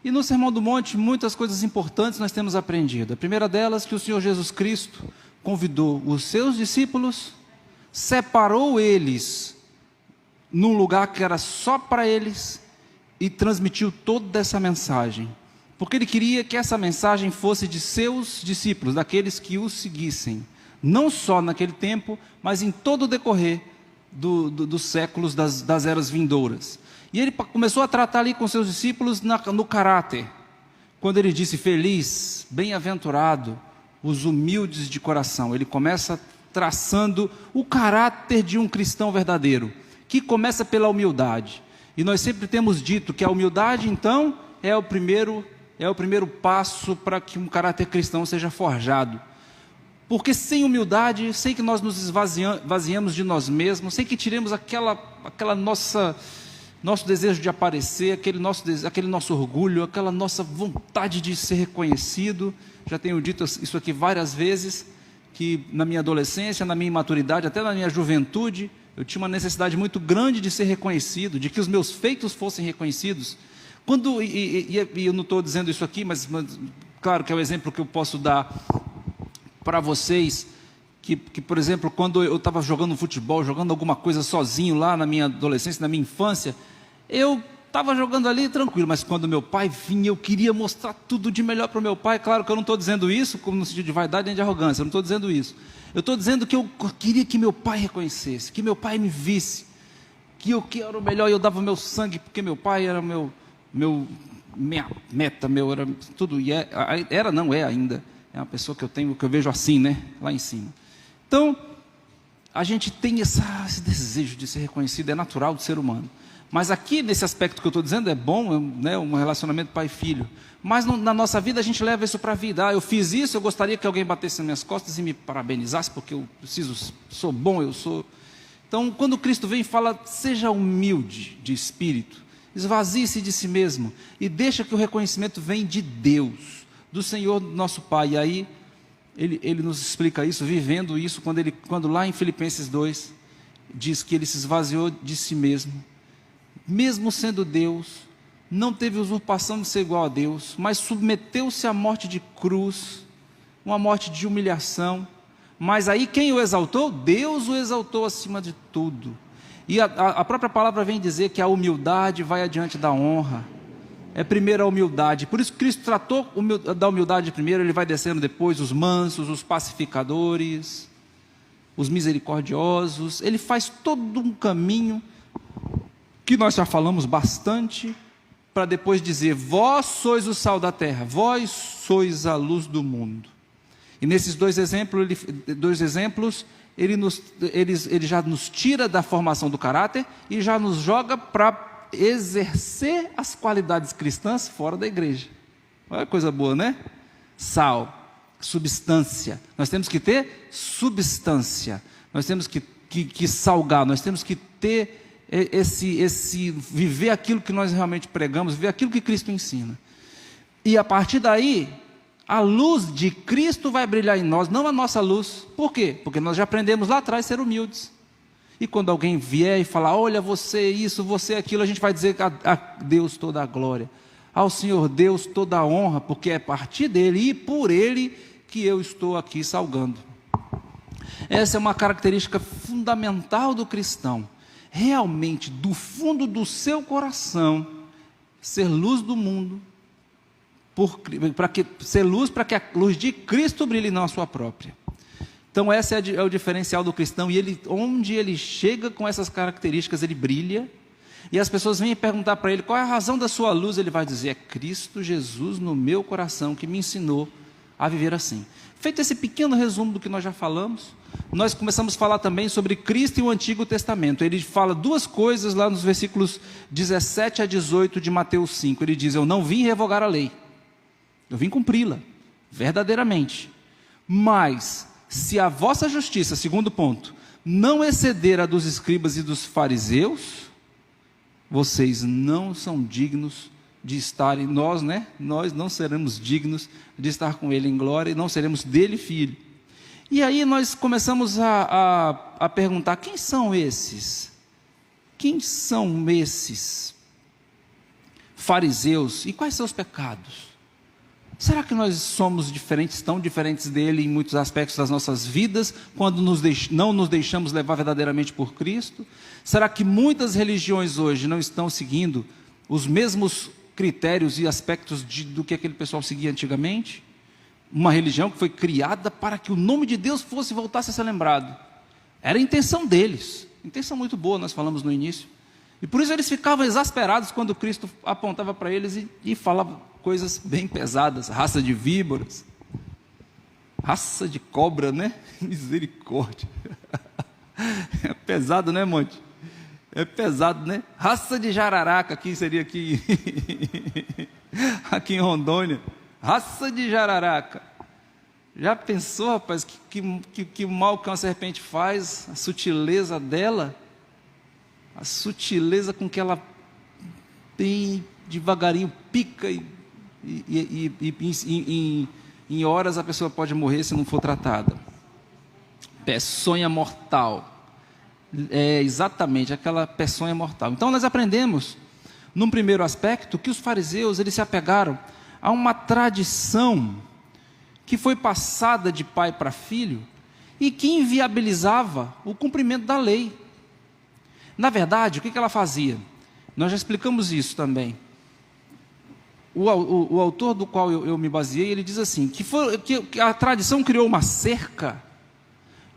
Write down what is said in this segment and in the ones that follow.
E no Sermão do Monte, muitas coisas importantes nós temos aprendido. A primeira delas, que o Senhor Jesus Cristo convidou os seus discípulos, separou eles num lugar que era só para eles e transmitiu toda essa mensagem. Porque Ele queria que essa mensagem fosse de seus discípulos, daqueles que o seguissem. Não só naquele tempo, mas em todo o decorrer dos séculos, das eras vindouras. E Ele começou a tratar ali com seus discípulos no caráter. Quando Ele disse, feliz, bem-aventurado, os humildes de coração. Ele começa traçando o caráter de um cristão verdadeiro, que começa pela humildade. E nós sempre temos dito que a humildade, então, é o primeiro passo para que um caráter cristão seja forjado. Porque sem humildade, sem que nós nos esvaziemos de nós mesmos, sem que tiremos aquela nosso desejo de aparecer, aquele nosso orgulho, aquela nossa vontade de ser reconhecido. Já tenho dito isso aqui várias vezes, que na minha adolescência, na minha imaturidade, até na minha juventude, eu tinha uma necessidade muito grande de ser reconhecido, de que os meus feitos fossem reconhecidos. E eu não estou dizendo isso aqui, mas claro que é o exemplo que eu posso dar para vocês, que, por exemplo, quando eu estava jogando futebol, jogando alguma coisa sozinho lá na minha adolescência, na minha infância, eu estava jogando ali tranquilo, mas quando meu pai vinha, eu queria mostrar tudo de melhor para o meu pai. Claro que eu não estou dizendo isso como no sentido de vaidade nem de arrogância, eu não estou dizendo isso. Eu estou dizendo que eu queria que meu pai reconhecesse, que meu pai me visse, que eu era o melhor, e eu dava o meu sangue, porque meu pai era minha meta, era tudo, e é ainda, é uma pessoa que eu vejo assim, né, lá em cima. Então, a gente tem esse desejo de ser reconhecido, é natural do ser humano. Mas aqui, nesse aspecto que eu estou dizendo, é bom, né, um relacionamento pai e filho. Mas na nossa vida, a gente leva isso para a vida. Eu fiz isso, eu gostaria que alguém batesse nas minhas costas e me parabenizasse, porque eu sou bom, eu sou... Então, quando Cristo vem e fala, seja humilde de espírito, esvazie-se de si mesmo, e deixa que o reconhecimento venha de Deus, do Senhor nosso Pai. E aí, Ele nos explica isso, vivendo isso, quando lá em Filipenses 2, diz que Ele se esvaziou de si mesmo, mesmo sendo Deus, não teve usurpação de ser igual a Deus, mas submeteu-se à morte de cruz, uma morte de humilhação. Mas aí quem o exaltou? Deus o exaltou acima de tudo. E a própria palavra vem dizer que a humildade vai adiante da honra. É primeiro a humildade. Por isso Cristo tratou da humildade primeiro, Ele vai descendo depois os mansos, os pacificadores, os misericordiosos. Ele faz todo um caminho que nós já falamos bastante, para depois dizer, vós sois o sal da terra, vós sois a luz do mundo. E nesses dois exemplos, ele já nos tira da formação do caráter e já nos joga para exercer as qualidades cristãs fora da igreja. Olha que coisa boa, né? Sal, substância. Nós temos que ter substância. Nós temos que salgar, nós temos que ter viver aquilo que nós realmente pregamos, viver aquilo que Cristo ensina. E a partir daí, a luz de Cristo vai brilhar em nós, não a nossa luz. Por quê? Porque nós já aprendemos lá atrás a ser humildes. E quando alguém vier e falar, olha, você isso, você aquilo, a gente vai dizer a Deus toda a glória, ao Senhor Deus toda a honra, porque é a partir dele e por ele que eu estou aqui salgando. Essa é uma característica fundamental do cristão. Realmente, do fundo do seu coração, ser luz do mundo, ser luz para que a luz de Cristo brilhe, não a sua própria. Então esse é o diferencial do cristão, e onde ele chega com essas características, ele brilha, e as pessoas vêm perguntar para ele, qual é a razão da sua luz? Ele vai dizer, é Cristo Jesus no meu coração, que me ensinou a viver assim. Feito esse pequeno resumo do que nós já falamos, nós começamos a falar também sobre Cristo e o Antigo Testamento. Ele fala duas coisas lá nos versículos 17 a 18 de Mateus 5. Ele diz, eu não vim revogar a lei, eu vim cumpri-la, verdadeiramente. Mas, se a vossa justiça, segundo ponto, não exceder a dos escribas e dos fariseus, vocês não são dignos de estarem, nós não seremos dignos de estar com Ele em glória, e não seremos dele filho. E aí nós começamos a perguntar, quem são esses? Quem são esses fariseus, e quais são os pecados? Será que nós somos diferentes, tão diferentes dele em muitos aspectos das nossas vidas, quando não nos deixamos levar verdadeiramente por Cristo? Será que muitas religiões hoje não estão seguindo os mesmos critérios e aspectos do que aquele pessoal seguia antigamente? Uma religião que foi criada para que o nome de Deus voltasse a ser lembrado. Era a intenção deles, intenção muito boa, nós falamos no início. E por isso eles ficavam exasperados quando Cristo apontava para eles e falava coisas bem pesadas, raça de víboras, raça de cobra, né? Misericórdia. É pesado, né, Monte? É pesado, né? Raça de jararaca, aqui seria aqui, aqui em Rondônia. Raça de jararaca. Já pensou, rapaz, que mal que uma serpente faz, a sutileza dela, a sutileza com que ela bem devagarinho pica em horas a pessoa pode morrer se não for tratada. Peçonha mortal. É exatamente aquela peçonha mortal. Então nós aprendemos, num primeiro aspecto, que os fariseus eles se apegaram a uma tradição que foi passada de pai para filho e que inviabilizava o cumprimento da lei. Na verdade, o que ela fazia? Nós já explicamos isso também. O autor do qual eu me baseei, ele diz assim, que a tradição criou uma cerca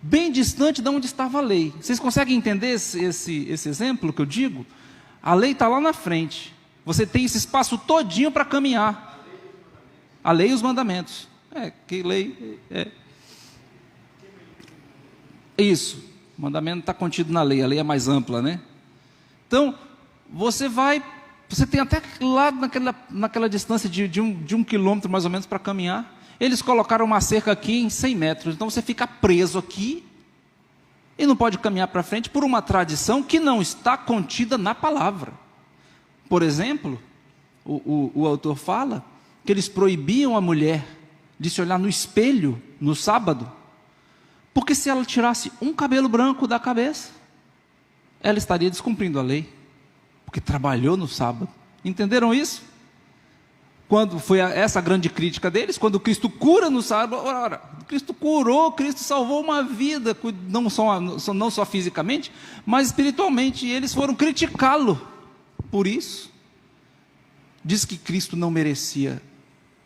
bem distante de onde estava a lei. Vocês conseguem entender esse exemplo que eu digo? A lei está lá na frente. Você tem esse espaço todinho para caminhar. A lei e os mandamentos. Que lei é. Isso. O mandamento está contido na lei. A lei é mais ampla, né? Então, você tem até lá naquela distância de um quilômetro mais ou menos para caminhar. Eles colocaram uma cerca aqui em 100 metros. Então você fica preso aqui e não pode caminhar para frente por uma tradição que não está contida na palavra. Por exemplo, o autor fala que eles proibiam a mulher de se olhar no espelho no sábado, porque se ela tirasse um cabelo branco da cabeça, ela estaria descumprindo a lei, porque trabalhou no sábado. Entenderam isso? Quando foi essa a grande crítica deles, quando Cristo cura no sábado, ora, Cristo curou, Cristo salvou uma vida, não só fisicamente, mas espiritualmente, e eles foram criticá-lo por isso. Diz que Cristo não merecia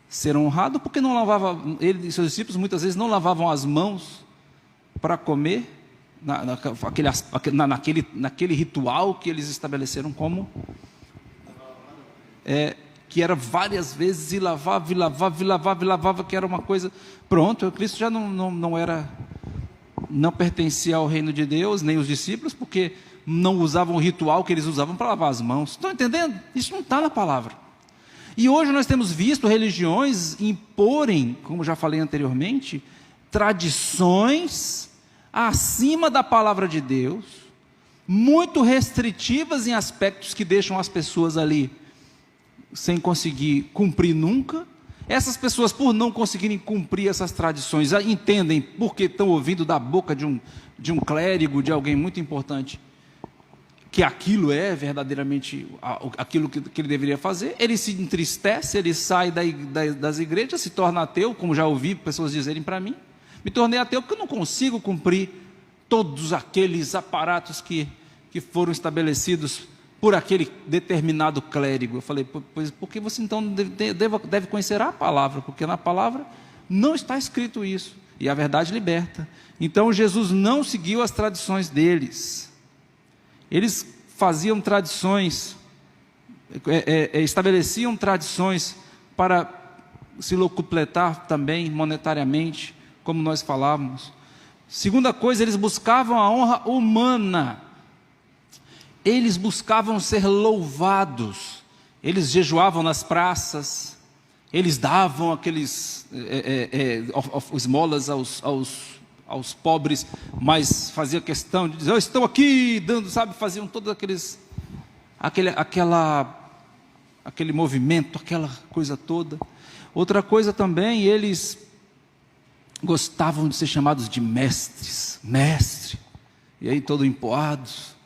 ser honrado, porque não lavava, ele e seus discípulos muitas vezes não lavavam as mãos para comer, naquele ritual que eles estabeleceram como... que era várias vezes, e lavava, que era uma coisa... Pronto, Cristo já não pertencia ao reino de Deus, nem os discípulos, porque não usavam o ritual que eles usavam para lavar as mãos. Estão entendendo? Isso não está na palavra. E hoje nós temos visto religiões imporem, como já falei anteriormente, tradições acima da palavra de Deus, muito restritivas em aspectos que deixam as pessoas ali sem conseguir cumprir nunca. Essas pessoas, por não conseguirem cumprir essas tradições, entendem porque estão ouvindo da boca de um clérigo, de alguém muito importante, que aquilo é verdadeiramente aquilo que ele deveria fazer. Ele se entristece, ele sai das igrejas, se torna ateu, como já ouvi pessoas dizerem para mim. Me tornei ateu porque eu não consigo cumprir todos aqueles aparatos que foram estabelecidos por aquele determinado clérigo. Eu falei, pois porque você então deve conhecer a palavra, porque na palavra não está escrito isso, e a verdade liberta. Então Jesus não seguiu as tradições deles. Eles faziam tradições, estabeleciam tradições para se locupletar também monetariamente, como nós falávamos. Segunda coisa, eles buscavam a honra humana. Eles buscavam ser louvados. Eles jejuavam nas praças. Eles davam aqueles esmolas aos pobres, mas fazia questão de dizer, eu estou aqui dando, sabe, faziam todos aquele movimento, aquela coisa toda. Outra coisa também, eles gostavam de ser chamados de mestre, e aí todo empoados.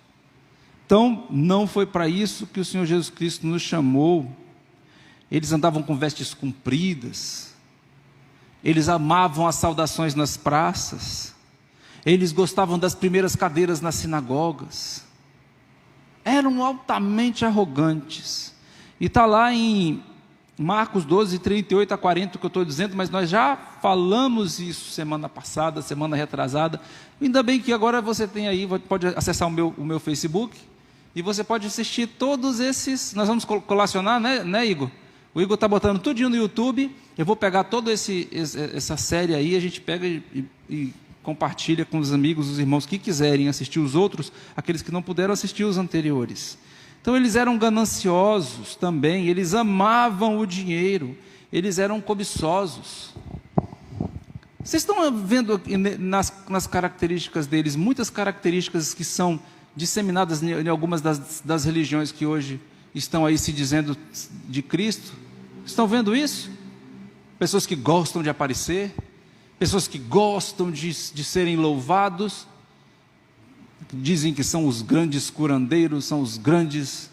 Então, não foi para isso que o Senhor Jesus Cristo nos chamou. eles andavam com vestes compridas, eles amavam as saudações nas praças, eles gostavam das primeiras cadeiras nas sinagogas, eram altamente arrogantes. E está lá em Marcos 12, 38 a 40, que eu estou dizendo, mas nós já falamos isso semana passada, semana retrasada. Ainda bem que agora você tem aí, pode acessar o meu Facebook, e você pode assistir todos esses. Nós vamos colacionar, né, Igor? O Igor está botando tudinho no YouTube. Eu vou pegar toda essa série aí, a gente pega e compartilha com os amigos, os irmãos que quiserem assistir os outros, aqueles que não puderam assistir os anteriores. Então eles eram gananciosos também, eles amavam o dinheiro, eles eram cobiçosos. Vocês estão vendo nas características deles, muitas características que são disseminadas em algumas das religiões que hoje estão aí se dizendo de Cristo? Estão vendo isso? Pessoas que gostam de aparecer, pessoas que gostam de serem louvados, dizem que são os grandes curandeiros, são os grandes.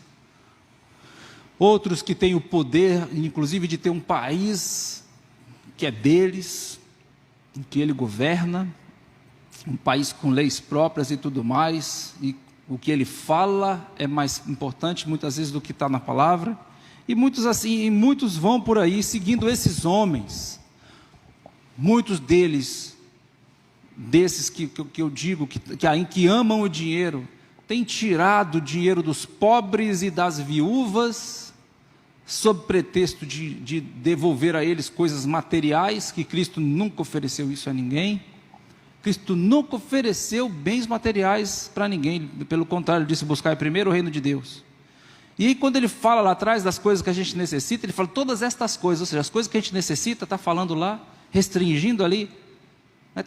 Outros que têm o poder, inclusive, de ter um país que é deles, que ele governa, um país com leis próprias e tudo mais, e o que ele fala é mais importante muitas vezes do que está na palavra. E muitos assim, e muitos vão por aí seguindo esses homens. Muitos deles, desses que eu digo, que amam o dinheiro, têm tirado o dinheiro dos pobres e das viúvas, sob pretexto de devolver a eles coisas materiais, que Cristo nunca ofereceu isso a ninguém. Cristo nunca ofereceu bens materiais para ninguém, pelo contrário, ele disse: buscar primeiro o reino de Deus. E aí quando ele fala lá atrás das coisas que a gente necessita, ele fala todas estas coisas, ou seja, as coisas que a gente necessita, está falando lá, restringindo ali,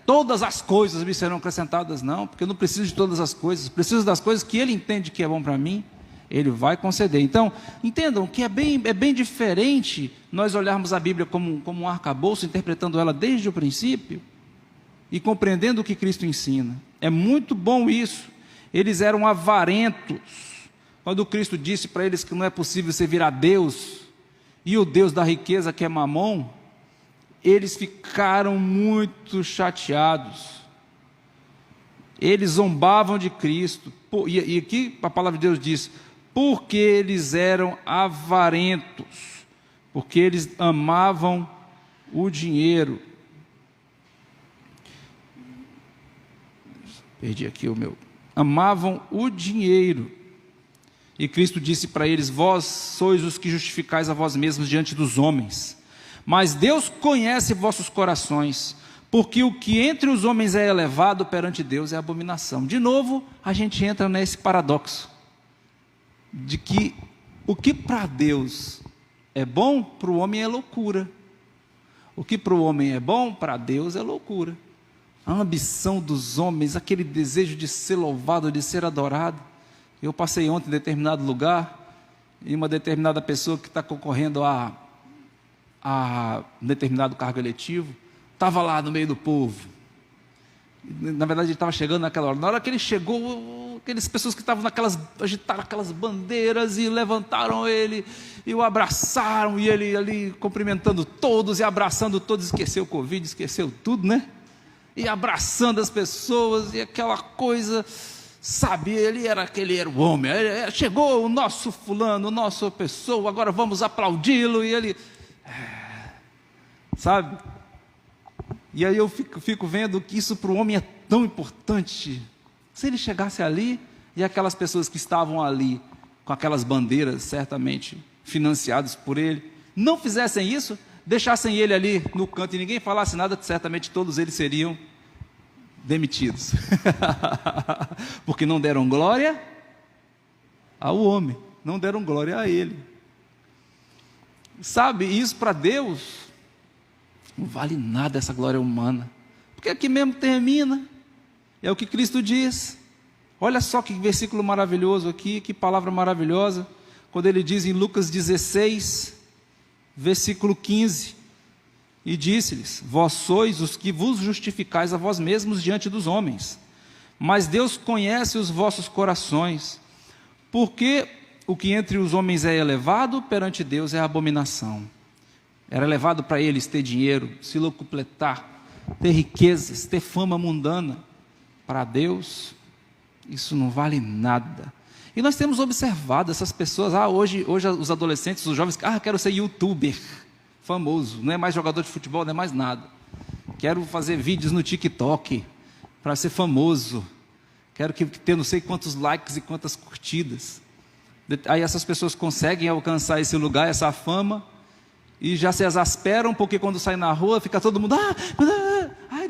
todas as coisas me serão acrescentadas, não, porque eu não preciso de todas as coisas, preciso das coisas que ele entende que é bom para mim, ele vai conceder. Então, entendam que é bem diferente nós olharmos a Bíblia como um arcabouço, interpretando ela desde o princípio, e compreendendo o que Cristo ensina. É muito bom isso. Eles eram avarentos, quando Cristo disse para eles que não é possível servir a Deus, e o Deus da riqueza que é Mamon, eles ficaram muito chateados, eles zombavam de Cristo, e aqui a palavra de Deus diz, porque eles eram avarentos, porque eles amavam o dinheiro. Perdi aqui o meu. Amavam o dinheiro. E Cristo disse para eles: vós sois os que justificais a vós mesmos diante dos homens, mas Deus conhece vossos corações, porque o que entre os homens é elevado perante Deus é abominação. De novo, a gente entra nesse paradoxo, de que o que para Deus é bom, para o homem é loucura. O que para o homem é bom, para Deus é loucura. A ambição dos homens, aquele desejo de ser louvado, de ser adorado. Eu passei ontem em determinado lugar, e uma determinada pessoa que está concorrendo a um determinado cargo eletivo, estava lá no meio do povo. Na verdade ele estava chegando naquela hora. Na hora que ele chegou, aquelas pessoas que estavam agitaram aquelas bandeiras e levantaram ele, e o abraçaram, e ele ali cumprimentando todos e abraçando todos, esqueceu o Covid, esqueceu tudo, né? E abraçando as pessoas, e aquela coisa, sabe, ele era o homem, chegou o nosso fulano, o nosso pessoa, agora vamos aplaudi-lo, e ele, sabe? E aí eu fico vendo que isso para o homem é tão importante. Se ele chegasse ali, e aquelas pessoas que estavam ali, com aquelas bandeiras, certamente financiadas por ele, não fizessem isso, deixassem ele ali no canto e ninguém falasse nada, certamente todos eles seriam demitidos. Porque não deram glória ao homem, não deram glória a ele. Sabe, isso para Deus não vale nada, essa glória humana, porque aqui mesmo termina, é o que Cristo diz. Olha só que versículo maravilhoso aqui, que palavra maravilhosa, quando ele diz em Lucas 16, versículo 15, e disse-lhes: vós sois os que vos justificais a vós mesmos diante dos homens, mas Deus conhece os vossos corações, porque o que entre os homens é elevado, perante Deus é abominação. Era elevado para eles ter dinheiro, se locupletar, ter riquezas, ter fama mundana. Para Deus, isso não vale nada. E nós temos observado essas pessoas, hoje os adolescentes, os jovens, quero ser youtuber, famoso, não é mais jogador de futebol, não é mais nada. Quero fazer vídeos no TikTok, para ser famoso. Quero ter não sei quantos likes e quantas curtidas. Aí essas pessoas conseguem alcançar esse lugar, essa fama, e já se exasperam, porque quando saem na rua, fica todo mundo,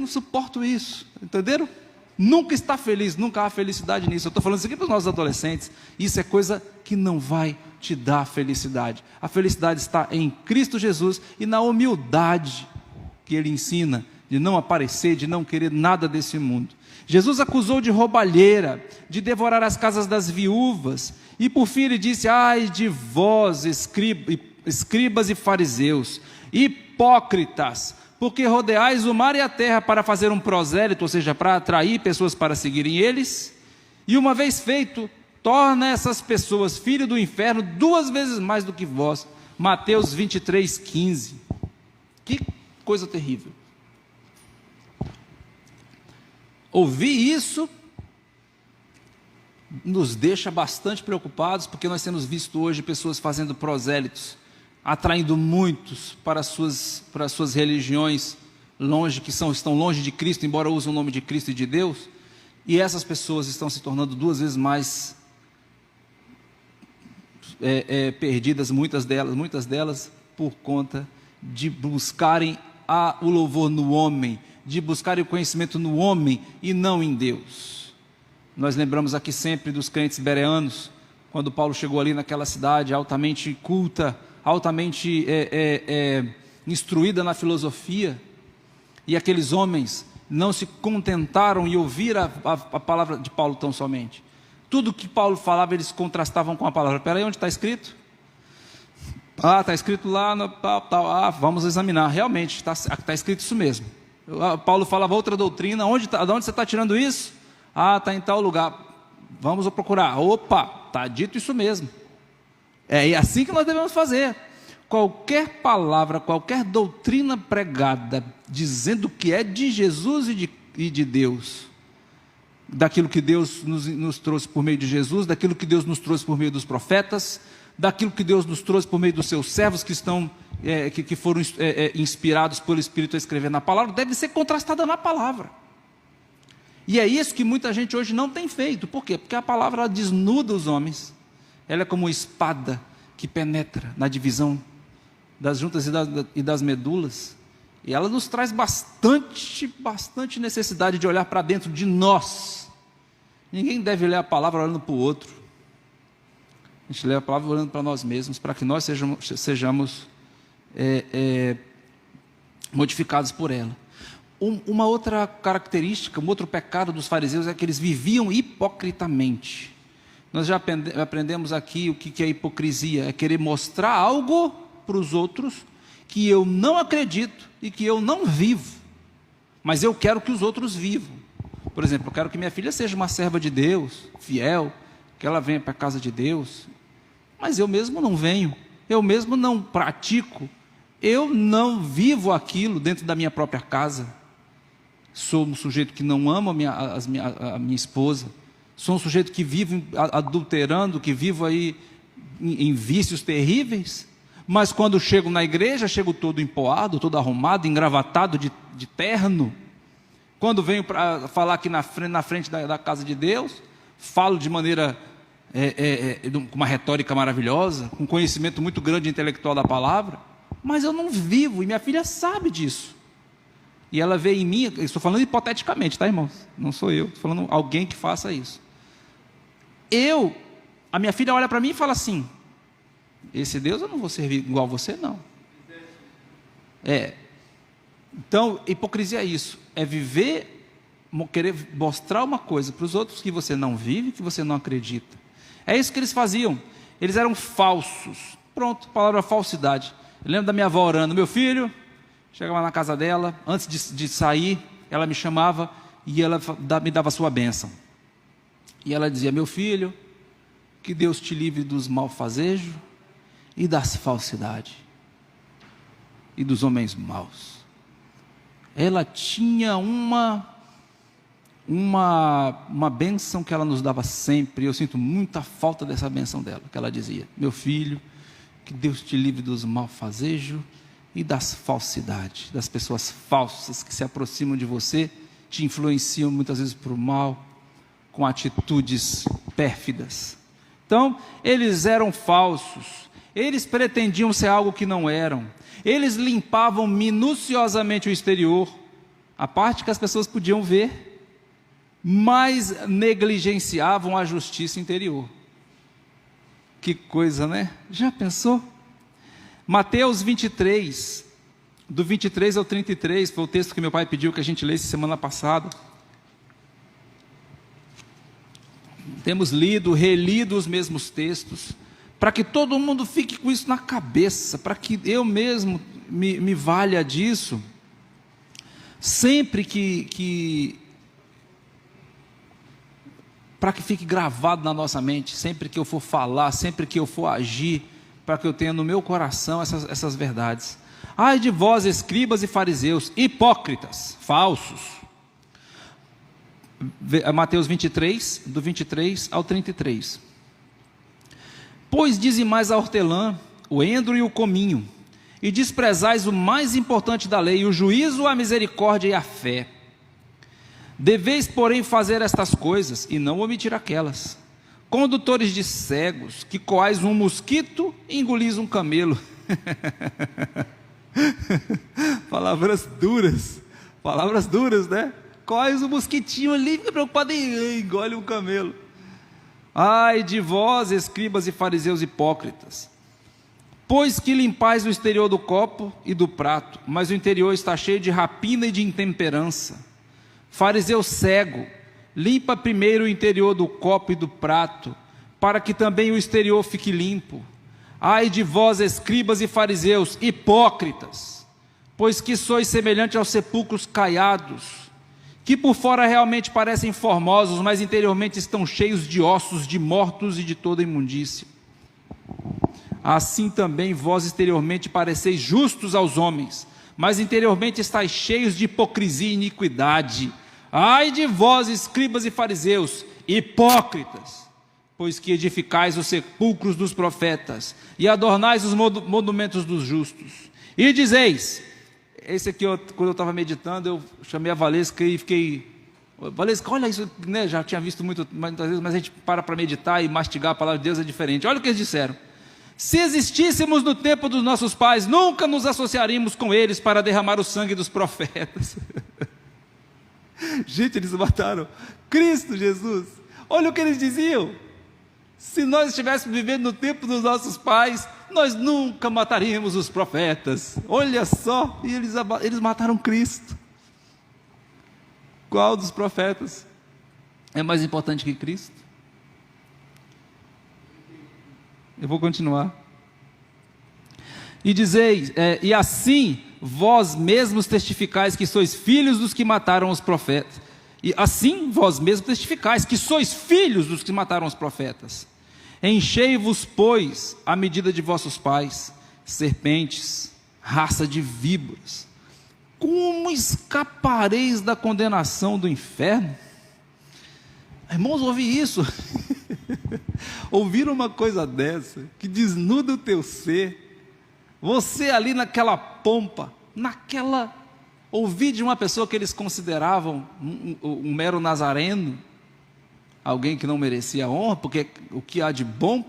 não suporto isso, entenderam? Nunca está feliz, nunca há felicidade nisso. Eu estou falando isso aqui para os nossos adolescentes. Isso é coisa que não vai te dar felicidade. A felicidade está em Cristo Jesus e na humildade que Ele ensina, de não aparecer, de não querer nada desse mundo. Jesus acusou de roubalheira, de devorar as casas das viúvas, e por fim Ele disse: ai de vós, escribas e fariseus, hipócritas, porque rodeais o mar e a terra para fazer um prosélito, ou seja, para atrair pessoas para seguirem eles, e uma vez feito, torna essas pessoas filhos do inferno 2 vezes mais do que vós. Mateus 23:15. Que coisa terrível. Ouvir isso nos deixa bastante preocupados, porque nós temos visto hoje pessoas fazendo prosélitos, atraindo muitos para as suas religiões, estão longe de Cristo, embora usem o nome de Cristo e de Deus, e essas pessoas estão se tornando 2 vezes mais perdidas, muitas delas por conta de buscarem o louvor no homem, de buscarem o conhecimento no homem e não em Deus. Nós lembramos aqui sempre dos crentes bereanos, quando Paulo chegou ali naquela cidade altamente culta, altamente instruída na filosofia, e aqueles homens não se contentaram em ouvir a palavra de Paulo tão somente. Tudo que Paulo falava, eles contrastavam com a palavra. Espera aí, onde está escrito? Está escrito lá, vamos examinar. Realmente, está escrito isso mesmo. Paulo falava outra doutrina. De onde você está tirando isso? Está em tal lugar. Vamos procurar. Opa, está dito isso mesmo. É assim que nós devemos fazer. Qualquer palavra, qualquer doutrina pregada, dizendo que é de Jesus e de Deus, daquilo que Deus nos trouxe por meio de Jesus, daquilo que Deus nos trouxe por meio dos profetas, daquilo que Deus nos trouxe por meio dos seus servos que foram inspirados pelo Espírito a escrever na palavra, deve ser contrastada na palavra. E é isso que muita gente hoje não tem feito. Por quê? Porque a palavra desnuda os homens. Ela é como uma espada que penetra na divisão das juntas e das medulas, e ela nos traz bastante necessidade de olhar para dentro de nós. Ninguém deve ler a palavra olhando para o outro. A gente lê a palavra olhando para nós mesmos, para que nós sejamos modificados por ela. Uma outra característica, um outro pecado dos fariseus é que eles viviam hipocritamente. Nós já aprendemos aqui o que é hipocrisia: é querer mostrar algo para os outros que eu não acredito e que eu não vivo, mas eu quero que os outros vivam. Por exemplo, eu quero que minha filha seja uma serva de Deus, fiel, que ela venha para a casa de Deus, mas eu mesmo não venho, eu mesmo não pratico, eu não vivo aquilo dentro da minha própria casa. Sou um sujeito que não ama a minha esposa, sou um sujeito que vive adulterando, que vivo aí em vícios terríveis, mas quando chego na igreja, chego todo empoado, todo arrumado, engravatado de terno. Quando venho para falar aqui na frente da casa de Deus, falo de maneira, com uma retórica maravilhosa, com conhecimento muito grande intelectual da palavra, mas eu não vivo, e minha filha sabe disso. E ela vê em mim, eu estou falando hipoteticamente, tá, irmãos? Não sou eu, estou falando alguém que faça isso. A minha filha olha para mim e fala assim: esse Deus eu não vou servir igual você, não. Então, hipocrisia é isso, é viver, querer mostrar uma coisa para os outros que você não vive, que você não acredita. É isso que eles faziam, eles eram falsos. Pronto, palavra falsidade. Eu lembro da minha avó orando: meu filho, chegava na casa dela, antes de sair, ela me chamava e ela me dava a sua bênção. E ela dizia: meu filho, Que Deus te livre dos malfazejos e das falsidades e dos homens maus. Ela tinha uma bênção que ela nos dava sempre. Eu sinto muita falta dessa bênção dela, que ela dizia: meu filho, que Deus te livre dos malfazejos e das falsidades, das pessoas falsas que se aproximam de você, te influenciam muitas vezes para o mal, com atitudes pérfidas. Então, eles eram falsos, eles pretendiam ser algo que não eram, eles limpavam minuciosamente o exterior, a parte que as pessoas podiam ver, mas negligenciavam a justiça interior. Que coisa, né? Já pensou? Mateus 23, do 23 ao 33, foi o texto que meu pai pediu que a gente lesse semana passada. Temos lido, relido os mesmos textos, para que todo mundo fique com isso na cabeça, para que eu mesmo me valha disso, sempre para que fique gravado na nossa mente, sempre que eu for falar, sempre que eu for agir, para que eu tenha no meu coração essas verdades. Ai de vós, escribas e fariseus, hipócritas, falsos. Mateus 23, do 23 ao 33. Pois dizimais a hortelã, o endro e o cominho, e desprezais o mais importante da lei, o juízo, a misericórdia e a fé. Deveis, porém, fazer estas coisas, e não omitir aquelas. Condutores de cegos, que coais um mosquito e engolis um camelo. Palavras duras, né? Coais um mosquitinho ali, fica preocupado em engole um camelo. Ai de vós, escribas e fariseus hipócritas, pois que limpais o exterior do copo e do prato, mas o interior está cheio de rapina e de intemperança. Fariseu cego, limpa primeiro o interior do copo e do prato, para que também o exterior fique limpo. Ai de vós, escribas e fariseus, hipócritas, pois que sois semelhantes aos sepulcros caiados, que por fora realmente parecem formosos, mas interiormente estão cheios de ossos de mortos e de toda imundícia. Assim também vós exteriormente pareceis justos aos homens, mas interiormente estáis cheios de hipocrisia e iniquidade. Ai de vós, escribas e fariseus, hipócritas, pois que edificais os sepulcros dos profetas, e adornais os monumentos dos justos, e dizeis... Esse aqui, quando eu estava meditando, eu chamei a Valesca e fiquei... Valesca, olha isso, né? Já tinha visto muitas vezes, mas a gente para meditar e mastigar a palavra de Deus é diferente. Olha o que eles disseram: se existíssemos no tempo dos nossos pais, nunca nos associaríamos com eles para derramar o sangue dos profetas. Gente, eles mataram Cristo Jesus. Olha o que eles diziam: se nós estivéssemos vivendo no tempo dos nossos pais, nós nunca mataríamos os profetas. Olha só, e eles mataram Cristo. Qual dos profetas é mais importante que Cristo? Eu vou continuar. E dizeis, e assim vós mesmos testificais que sois filhos dos que mataram os profetas. E assim vós mesmos testificais que sois filhos dos que mataram os profetas. Enchei-vos, pois, à medida de vossos pais, serpentes, raça de víboras. Como escapareis da condenação do inferno? Irmãos, ouvi isso. Ouviram uma coisa dessa, que desnuda o teu ser. Você ali naquela pompa, ouvi de uma pessoa que eles consideravam um mero nazareno, alguém que não merecia honra, porque o que de bom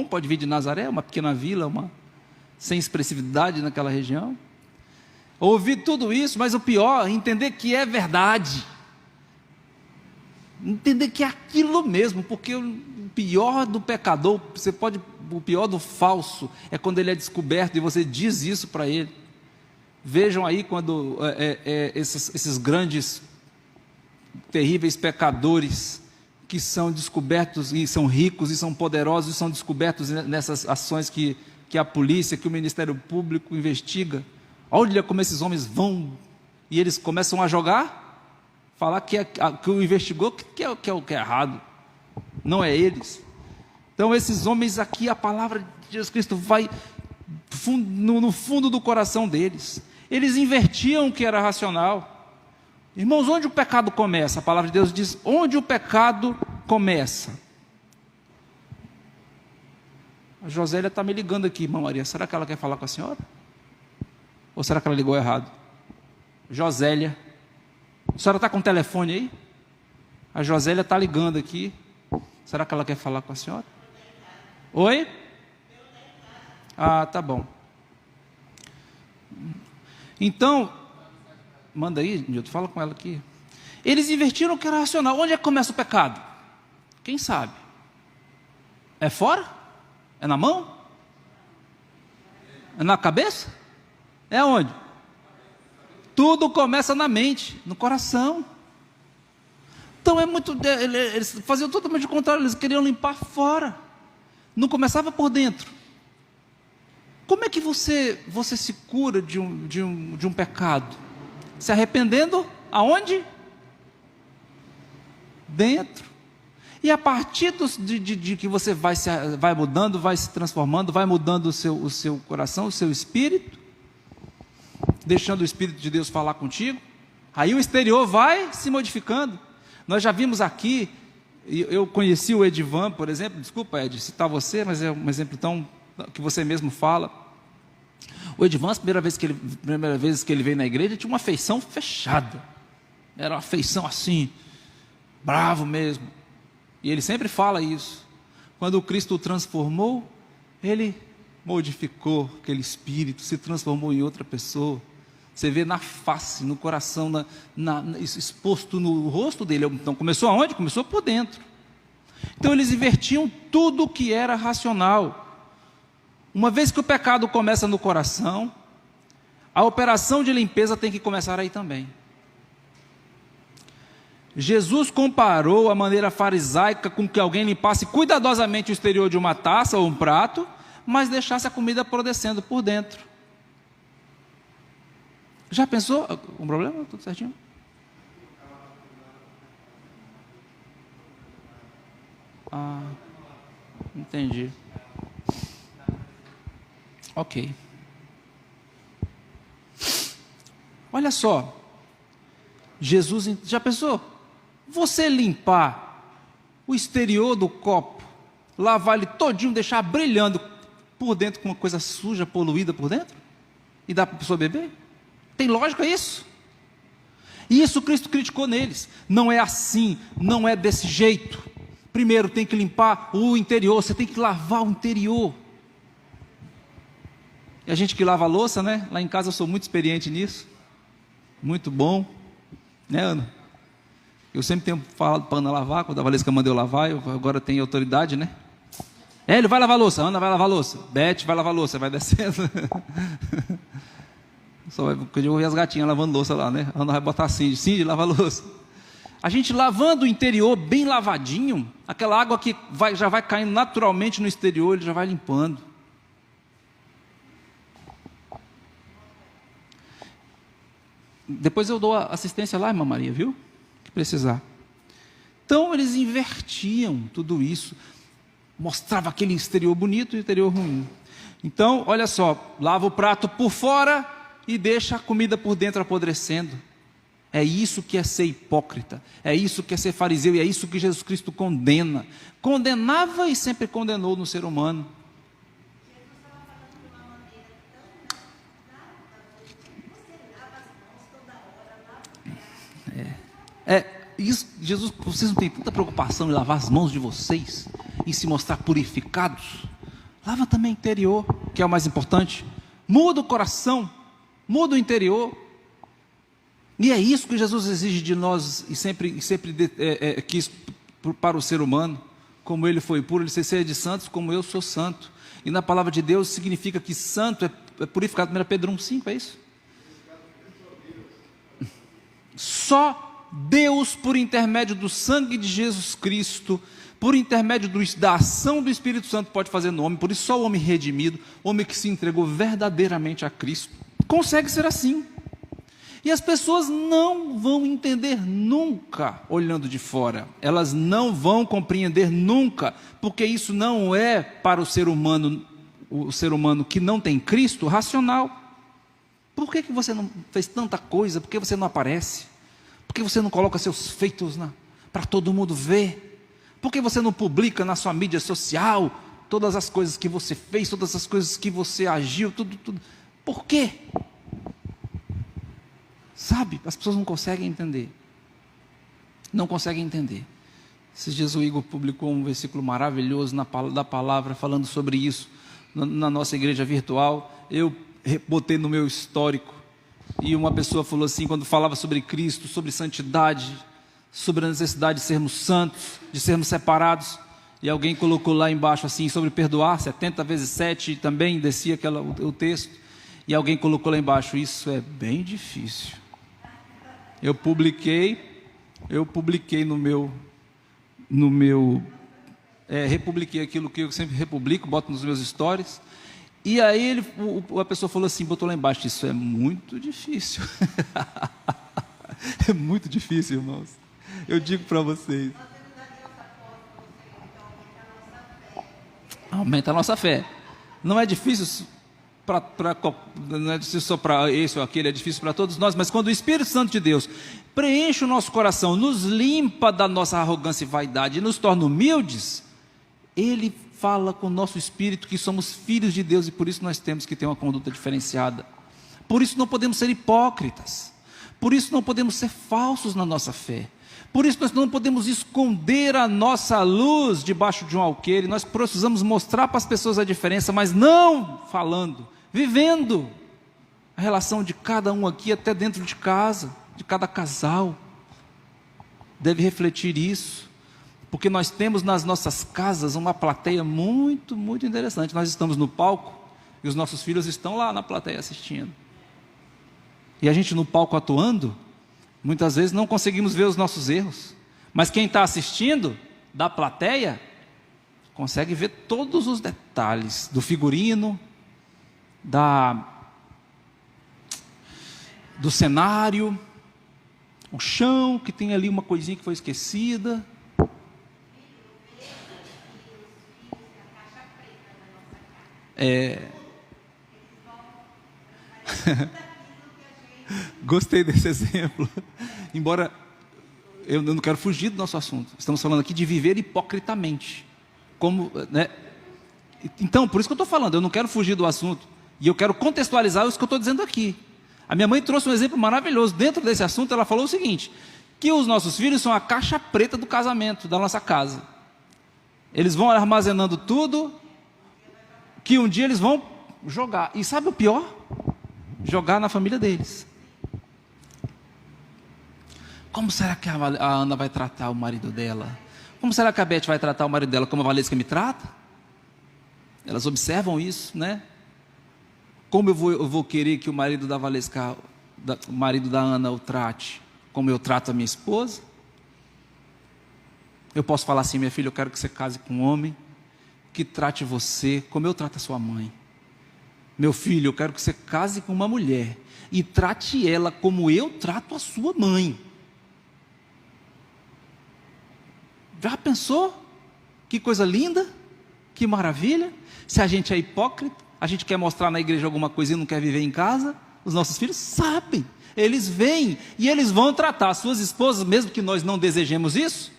pode vir de Nazaré, uma pequena vila, sem expressividade naquela região. Ouvi tudo isso, mas o pior, entender que é verdade, entender que é aquilo mesmo, porque o pior do pecador, o pior do falso, é quando ele é descoberto e você diz isso para ele. Vejam aí quando esses grandes, terríveis pecadores, que são descobertos e são ricos e são poderosos e são descobertos nessas ações que a polícia, que o Ministério Público investiga. Olha como esses homens vão e eles começam a falar que o investigou, que é o que é errado, não é eles. Então esses homens aqui, a palavra de Jesus Cristo vai no fundo do coração deles. Eles invertiam o que era racional. Irmãos, onde o pecado começa? A palavra de Deus diz, onde o pecado começa? A Josélia está me ligando aqui, irmã Maria. Será que ela quer falar com a senhora? Ou será que ela ligou errado? Josélia. A senhora está com o telefone aí? A Josélia está ligando aqui. Será que ela quer falar com a senhora? Oi? Ah, tá bom. Então, manda aí, Nilton, fala com ela aqui. Eles invertiram o que era racional. Onde é que começa o pecado? Quem sabe? É fora? É na mão? É na cabeça? É onde? Tudo começa na mente, no coração. Então é muito. Eles faziam totalmente o contrário, eles queriam limpar fora. Não começava por dentro. Como é que você se cura de um pecado? Se arrependendo aonde? Dentro. E a partir de que você vai mudando, vai se transformando, vai mudando o seu coração, o seu espírito, deixando o Espírito de Deus falar contigo, aí o exterior vai se modificando. Nós já vimos aqui, eu conheci o Edivan, por exemplo, desculpa Ed, citar você, mas é um exemplo tão que você mesmo fala. O Edivan, a primeira vez que ele veio na igreja, tinha uma feição fechada, era uma feição assim, bravo mesmo. E ele sempre fala isso. Quando o Cristo o transformou, ele modificou aquele espírito, se transformou em outra pessoa. Você vê na face, no coração, exposto no rosto dele. Então começou aonde? Começou por dentro. Então eles invertiam tudo que era racional. Uma vez que o pecado começa no coração, a operação de limpeza tem que começar aí também. Jesus comparou a maneira farisaica com que alguém limpasse cuidadosamente o exterior de uma taça ou um prato, mas deixasse a comida apodrecendo por dentro. Já pensou? Um problema? Tudo certinho? Ah, entendi. Ok. Olha só. Jesus, já pensou? Você limpar o exterior do copo, lavar ele todinho, deixar brilhando por dentro com uma coisa suja, poluída por dentro? E dá para a pessoa beber? Tem lógica isso? E isso Cristo criticou neles. Não é assim, não é desse jeito. Primeiro tem que limpar o interior, você tem que lavar o interior. E a gente que lava a louça, né? Lá em casa eu sou muito experiente nisso. Muito bom. Né, Ana? Eu sempre tenho falado para Ana lavar, quando a Valesca mandou eu lavar, eu agora tenho autoridade, né? Hélio, vai lavar a louça, Ana vai lavar a louça, Beth vai lavar a louça, vai descendo. Porque eu vou ver as gatinhas lavando louça lá, né? A Ana vai botar a Cindy lava a louça. A gente lavando o interior bem lavadinho, aquela água que já vai caindo naturalmente no exterior, ele já vai limpando. Depois eu dou assistência lá, irmã Maria, viu? Que precisar. Então eles invertiam tudo isso. Mostrava aquele exterior bonito e o interior ruim. Então, olha só, lava o prato por fora e deixa a comida por dentro apodrecendo. É isso que é ser hipócrita. É isso que é ser fariseu. E é isso que Jesus Cristo condena. Condenava e sempre condenou no ser humano. Isso, Jesus, vocês não têm tanta preocupação em lavar as mãos de vocês, em se mostrar purificados? Lava também o interior, que é o mais importante. Muda o coração, muda o interior. E é isso que Jesus exige de nós e sempre quis para o ser humano. Como ele foi puro, ele seja de santos, como eu sou santo. E na palavra de Deus significa que santo é purificado. 1 Pedro 1,5, é isso? Só Deus, por intermédio do sangue de Jesus Cristo, por intermédio da ação do Espírito Santo, pode fazer no homem. Por isso só o homem redimido, o homem que se entregou verdadeiramente a Cristo, consegue ser assim. E as pessoas não vão entender nunca, olhando de fora. Elas não vão compreender nunca, porque isso não é para o ser humano que não tem Cristo, racional. Por que você não fez tanta coisa? Por que você não aparece? Por que você não coloca seus feitos para todo mundo ver? Por que você não publica na sua mídia social todas as coisas que você fez, todas as coisas que você agiu, tudo? Por quê? Sabe, as pessoas não conseguem entender. Não conseguem entender. Esses dias o Igor publicou um versículo maravilhoso da palavra, falando sobre isso, na nossa igreja virtual. Eu botei no meu histórico, e uma pessoa falou assim, quando falava sobre Cristo, sobre santidade, sobre a necessidade de sermos santos, de sermos separados, e alguém colocou lá embaixo assim, sobre perdoar, 70 vezes 7, e também descia o texto, e alguém colocou lá embaixo, isso é bem difícil. Eu publiquei republiquei aquilo que eu sempre republico, boto nos meus stories, e aí a pessoa falou assim, botou lá embaixo, isso é muito difícil. É muito difícil, irmãos. Eu digo para vocês. Aumenta a nossa fé. Não é difícil não é difícil só para esse ou aquele, é difícil para todos nós, mas quando o Espírito Santo de Deus preenche o nosso coração, nos limpa da nossa arrogância e vaidade e nos torna humildes, Ele fala com o nosso espírito que somos filhos de Deus, e por isso nós temos que ter uma conduta diferenciada. Por isso não podemos ser hipócritas, por isso não podemos ser falsos na nossa fé, por isso nós não podemos esconder a nossa luz debaixo de um alqueire. Nós precisamos mostrar para as pessoas a diferença, mas não falando, vivendo a relação de cada um aqui, até dentro de casa, de cada casal, deve refletir isso, porque nós temos nas nossas casas uma plateia muito, muito interessante. Nós estamos no palco, e os nossos filhos estão lá na plateia assistindo, e a gente no palco atuando, muitas vezes não conseguimos ver os nossos erros, mas quem está assistindo, da plateia, consegue ver todos os detalhes, do figurino, do cenário, o chão, que tem ali uma coisinha que foi esquecida. Gostei desse exemplo. Embora eu não quero fugir do nosso assunto, estamos falando aqui de viver hipocritamente, então por isso que eu estou falando, eu não quero fugir do assunto, e eu quero contextualizar isso que eu estou dizendo aqui. A minha mãe trouxe um exemplo maravilhoso. Dentro desse assunto ela falou o seguinte, que os nossos filhos são a caixa preta do casamento, da nossa casa. Eles vão armazenando tudo, que um dia eles vão jogar. E sabe o pior? Jogar na família deles. Como será que a Ana vai tratar o marido dela? Como será que a Beth vai tratar o marido dela? Como a Valesca me trata? Elas observam isso, né? Como eu vou querer que o marido da Valesca, o marido da Ana o trate como eu trato a minha esposa? Eu posso falar assim, minha filha, eu quero que você case com um homem que trate você como eu trato a sua mãe. Meu filho, eu quero que você case com uma mulher e trate ela como eu trato a sua mãe. Já pensou? Que coisa linda, que maravilha. Se a gente é hipócrita, a gente quer mostrar na igreja alguma coisa e não quer viver em casa, os nossos filhos sabem, eles veem, e eles vão tratar as suas esposas, mesmo que nós não desejemos isso,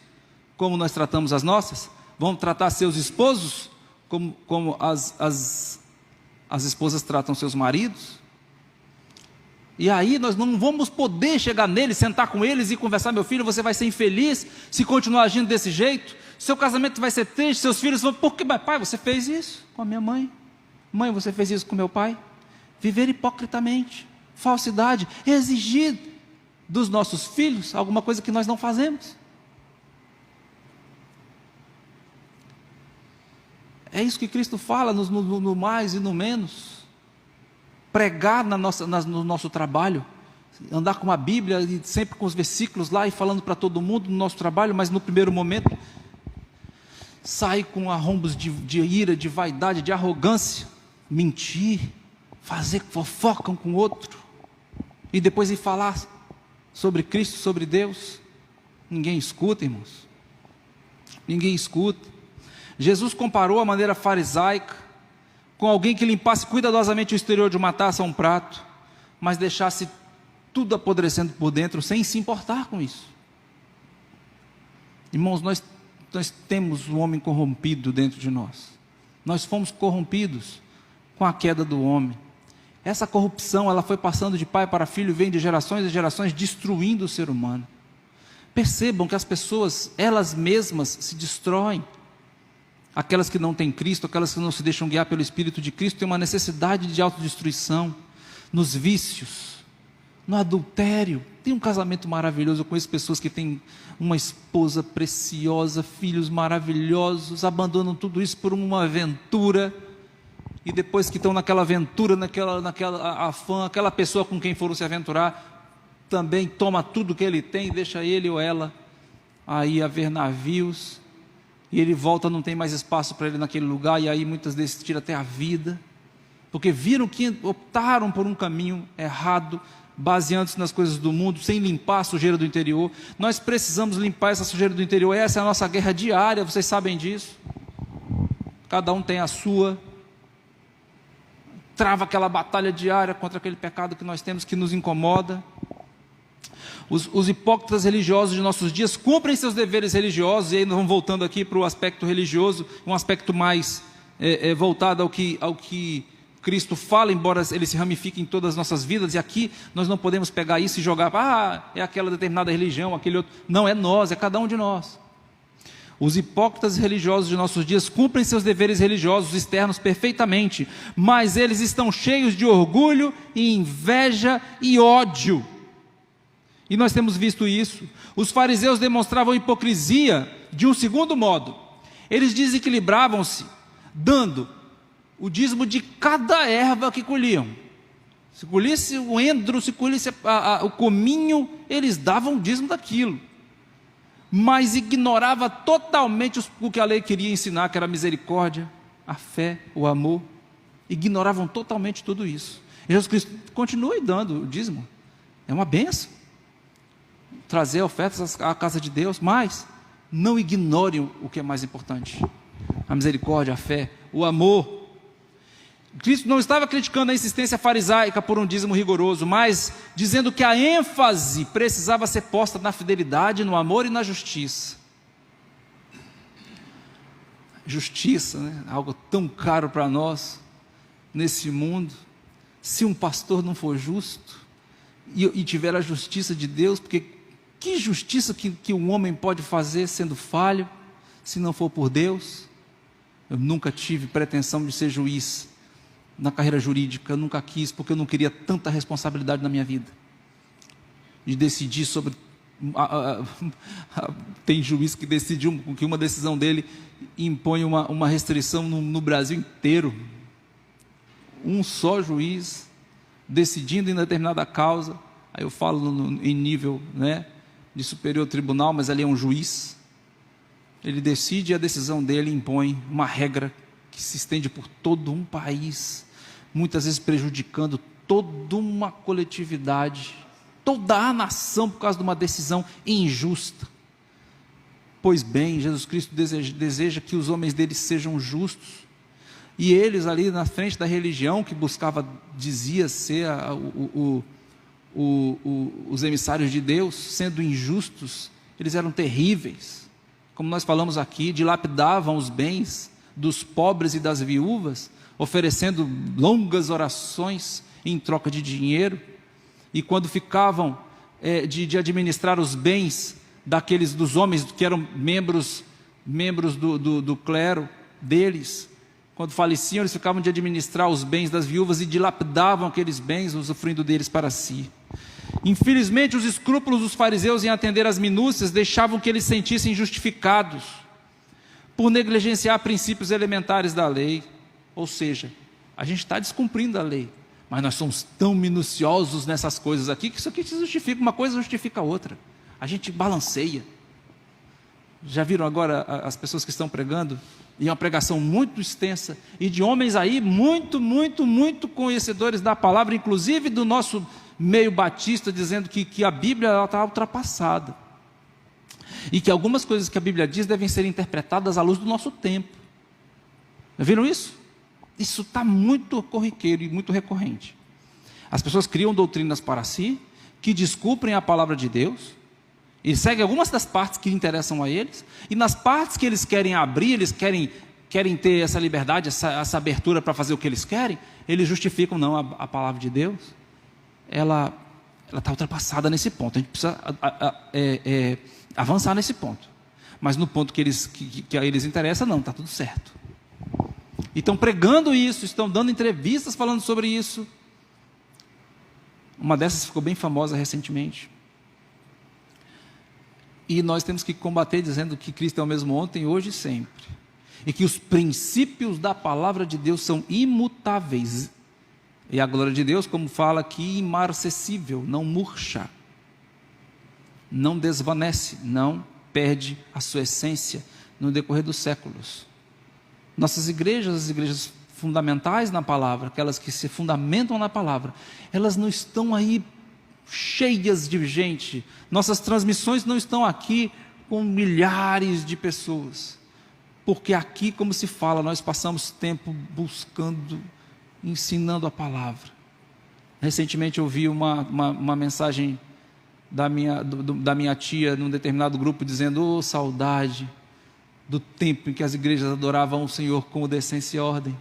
como nós tratamos as nossas. Vão tratar seus esposos como as esposas tratam seus maridos. E aí nós não vamos poder chegar neles, sentar com eles e conversar, meu filho, você vai ser infeliz se continuar agindo desse jeito, seu casamento vai ser triste, seus filhos vão, por que, pai, você fez isso com a minha mãe? Mãe, você fez isso com meu pai? Viver hipocritamente, falsidade, exigir dos nossos filhos alguma coisa que nós não fazemos. É isso que Cristo fala no mais e no menos. Pregar no nosso trabalho, andar com a Bíblia e sempre com os versículos lá e falando para todo mundo no nosso trabalho, mas no primeiro momento sair com arrombos de ira, de vaidade, de arrogância, mentir, fazer fofoca um com o outro, e depois ir falar sobre Cristo, sobre Deus? Ninguém escuta, irmãos. Ninguém escuta. Jesus comparou a maneira farisaica com alguém que limpasse cuidadosamente o exterior de uma taça ou um prato, mas deixasse tudo apodrecendo por dentro, sem se importar com isso. Irmãos, nós temos um homem corrompido dentro de nós. Nós fomos corrompidos com a queda do homem. Essa corrupção, ela foi passando de pai para filho, vem de gerações e gerações, destruindo o ser humano. Percebam que as pessoas, elas mesmas se destroem. Aquelas que não têm Cristo, aquelas que não se deixam guiar pelo Espírito de Cristo, têm uma necessidade de autodestruição, nos vícios, no adultério. Tem um casamento maravilhoso, eu conheço pessoas que têm uma esposa preciosa, filhos maravilhosos, abandonam tudo isso por uma aventura, e depois que estão naquela aventura, naquela afã, aquela pessoa com quem foram se aventurar, também toma tudo que ele tem, deixa ele ou ela aí a ver navios, e ele volta, não tem mais espaço para ele naquele lugar, e aí muitas vezes tira até a vida, porque viram que optaram por um caminho errado, baseando-se nas coisas do mundo, sem limpar a sujeira do interior. Nós precisamos limpar essa sujeira do interior, essa é a nossa guerra diária, vocês sabem disso, cada um tem a sua, trava aquela batalha diária contra aquele pecado que nós temos, que nos incomoda. Os hipócritas religiosos de nossos dias cumprem seus deveres religiosos, e aí nós vamos voltando aqui para o aspecto religioso, um aspecto mais voltado ao que Cristo fala, embora ele se ramifique em todas as nossas vidas, e aqui nós não podemos pegar isso e jogar, é aquela determinada religião, aquele outro. Não, é nós, é cada um de nós. Os hipócritas religiosos de nossos dias cumprem seus deveres religiosos externos perfeitamente, mas eles estão cheios de orgulho, e inveja e ódio. E nós temos visto isso. Os fariseus demonstravam hipocrisia de um segundo modo. Eles desequilibravam-se, dando o dízimo de cada erva que colhiam. Se colhisse o endro, se colhisse o cominho, eles davam o dízimo daquilo. Mas ignorava totalmente o que a lei queria ensinar, que era a misericórdia, a fé, o amor. Ignoravam totalmente tudo isso. E Jesus Cristo continua dando o dízimo. É uma bênção trazer ofertas à casa de Deus, mas não ignorem o que é mais importante: a misericórdia, a fé, o amor. Cristo não estava criticando a insistência farisaica por um dízimo rigoroso, mas dizendo que a ênfase precisava ser posta na fidelidade, no amor e na justiça. Justiça, né? Algo tão caro para nós nesse mundo. Se um pastor não for justo e tiver a justiça de Deus, porque que justiça que um homem pode fazer sendo falho, se não for por Deus? Eu nunca tive pretensão de ser juiz na carreira jurídica, eu nunca quis, porque eu não queria tanta responsabilidade na minha vida, de decidir sobre... tem juiz que decide que uma decisão dele impõe uma restrição no Brasil inteiro. Um só juiz decidindo em determinada causa. Aí eu falo em nível, né, de superior tribunal, mas ali é um juiz. Ele decide, e a decisão dele impõe uma regra que se estende por todo um país, muitas vezes prejudicando toda uma coletividade, toda a nação, por causa de uma decisão injusta. Pois bem, Jesus Cristo deseja que os homens dele sejam justos, e eles ali na frente da religião que buscava, dizia ser os emissários de Deus, sendo injustos, eles eram terríveis, como nós falamos aqui, dilapidavam os bens dos pobres e das viúvas, oferecendo longas orações em troca de dinheiro, e quando ficavam de administrar os bens dos homens que eram membros do clero deles, quando faleciam, eles ficavam de administrar os bens das viúvas e dilapidavam aqueles bens, usufruindo deles para si. Infelizmente, os escrúpulos dos fariseus em atender às minúcias deixavam que eles se sentissem justificados por negligenciar princípios elementares da lei. Ou seja, a gente está descumprindo a lei, mas nós somos tão minuciosos nessas coisas aqui, que isso aqui se justifica, uma coisa justifica a outra. A gente balanceia. Já viram agora as pessoas que estão pregando? E é uma pregação muito extensa, e de homens aí muito conhecedores da palavra, inclusive do nosso meio batista, dizendo que a Bíblia está ultrapassada. E que algumas coisas que a Bíblia diz devem ser interpretadas à luz do nosso tempo. Já viram isso? Isso está muito corriqueiro e muito recorrente. As pessoas criam doutrinas para si, que descumprem a palavra de Deus, e seguem algumas das partes que interessam a eles, e nas partes que eles querem abrir, eles querem ter essa liberdade, essa abertura para fazer o que eles querem, eles justificam, não, a palavra de Deus, ela está ultrapassada nesse ponto, a gente precisa avançar nesse ponto, mas no ponto que a eles interessa, não, está tudo certo. E estão pregando isso, estão dando entrevistas falando sobre isso. Uma dessas ficou bem famosa recentemente. E nós temos que combater dizendo que Cristo é o mesmo ontem, hoje e sempre. E que os princípios da palavra de Deus são imutáveis. E a glória de Deus, como fala aqui, imarcessível, não murcha, não desvanece, não perde a sua essência no decorrer dos séculos. Nossas igrejas, as igrejas fundamentais na palavra, aquelas que se fundamentam na palavra, elas não estão aí cheias de gente. Nossas transmissões não estão aqui com milhares de pessoas, porque aqui, como se fala, nós passamos tempo buscando, ensinando a palavra. Recentemente eu vi uma mensagem da minha tia num determinado grupo dizendo: saudade do tempo em que as igrejas adoravam o Senhor com decência e ordem.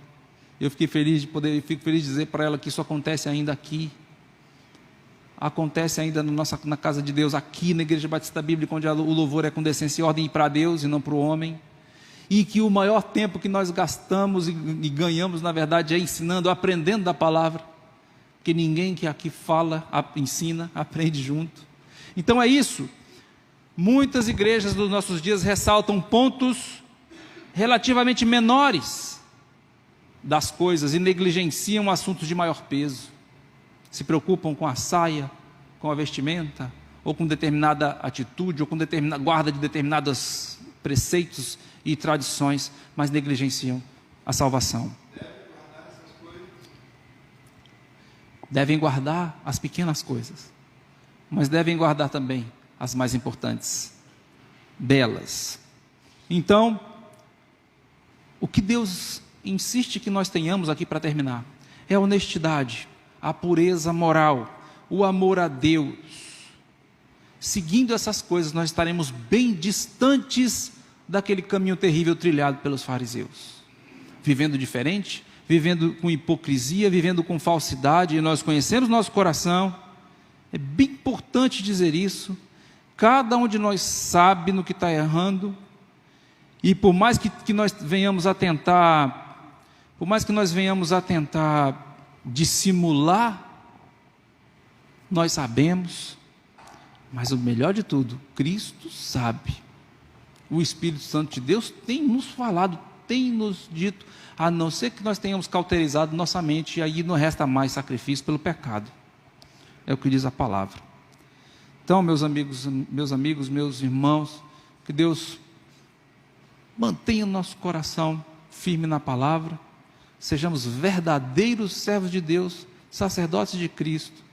Eu fico feliz de dizer para ela que isso acontece ainda aqui. Acontece ainda na casa de Deus, aqui na Igreja Batista Bíblica, onde o louvor é com decência e ordem para Deus e não para o homem. E que o maior tempo que nós gastamos e ganhamos, na verdade, é ensinando, aprendendo da palavra. Porque ninguém que aqui fala, ensina, aprende junto. Então é isso. Muitas igrejas dos nossos dias ressaltam pontos relativamente menores das coisas e negligenciam assuntos de maior peso. Se preocupam com a saia, com a vestimenta, ou com determinada atitude, ou com guarda de determinados preceitos e tradições, mas negligenciam a salvação. Devem guardar as pequenas coisas, mas devem guardar também as mais importantes delas. Então, o que Deus insiste que nós tenhamos aqui para terminar é a honestidade, a pureza moral, o amor a Deus. Seguindo essas coisas, nós estaremos bem distantes daquele caminho terrível trilhado pelos fariseus, vivendo diferente, vivendo com hipocrisia, vivendo com falsidade. E nós conhecemos nosso coração. É bem importante dizer isso. Cada um de nós sabe no que está errando, e por mais que nós venhamos a tentar, dissimular, nós sabemos, mas o melhor de tudo, Cristo sabe. O Espírito Santo de Deus tem nos falado, tem nos dito, a não ser que nós tenhamos cauterizado nossa mente, e aí não resta mais sacrifício pelo pecado. É o que diz a palavra. Então, meus amigos, meus irmãos, que Deus mantenha o nosso coração firme na palavra, sejamos verdadeiros servos de Deus, sacerdotes de Cristo,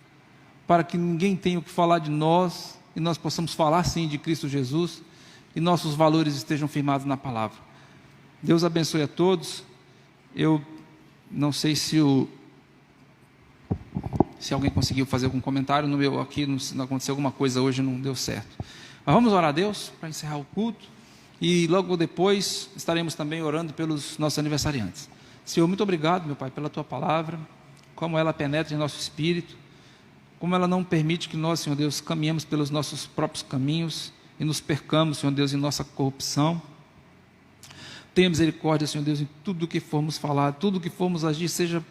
para que ninguém tenha o que falar de nós, e nós possamos falar sim de Cristo Jesus, e nossos valores estejam firmados na palavra. Deus abençoe a todos. Eu não sei se alguém conseguiu fazer algum comentário no meu aqui, não aconteceu alguma coisa hoje, não deu certo. Mas vamos orar a Deus para encerrar o culto, e logo depois estaremos também orando pelos nossos aniversariantes. Senhor, muito obrigado, meu Pai, pela Tua palavra, como ela penetra em nosso espírito, como ela não permite que nós, Senhor Deus, caminhemos pelos nossos próprios caminhos e nos percamos, Senhor Deus, em nossa corrupção. Tenha misericórdia, Senhor Deus, em tudo que formos falar, tudo que formos agir, seja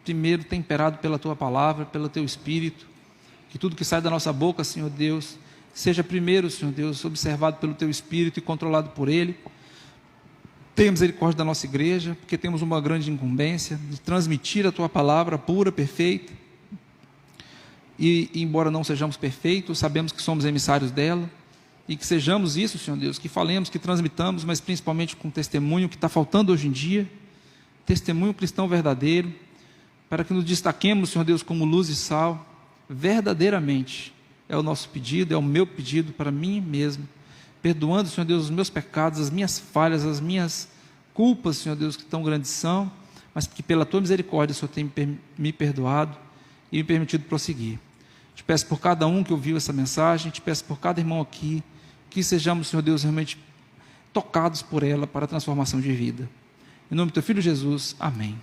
primeiro temperado pela Tua palavra, pelo Teu Espírito, que tudo que sai da nossa boca, Senhor Deus, seja primeiro, Senhor Deus, observado pelo Teu Espírito e controlado por Ele. Tenha misericórdia da nossa igreja, porque temos uma grande incumbência de transmitir a Tua palavra pura, perfeita, e embora não sejamos perfeitos, sabemos que somos emissários dela, e que sejamos isso, Senhor Deus, que falemos, que transmitamos, mas principalmente com testemunho que está faltando hoje em dia, testemunho cristão verdadeiro, para que nos destaquemos, Senhor Deus, como luz e sal, verdadeiramente, é o nosso pedido, é o meu pedido para mim mesmo, perdoando, Senhor Deus, os meus pecados, as minhas falhas, as minhas culpas, Senhor Deus, que tão grandes são, mas que pela Tua misericórdia o Senhor tem me perdoado e me permitido prosseguir. Te peço por cada um que ouviu essa mensagem, te peço por cada irmão aqui, que sejamos, Senhor Deus, realmente tocados por ela para a transformação de vida. Em nome do Teu Filho Jesus, amém.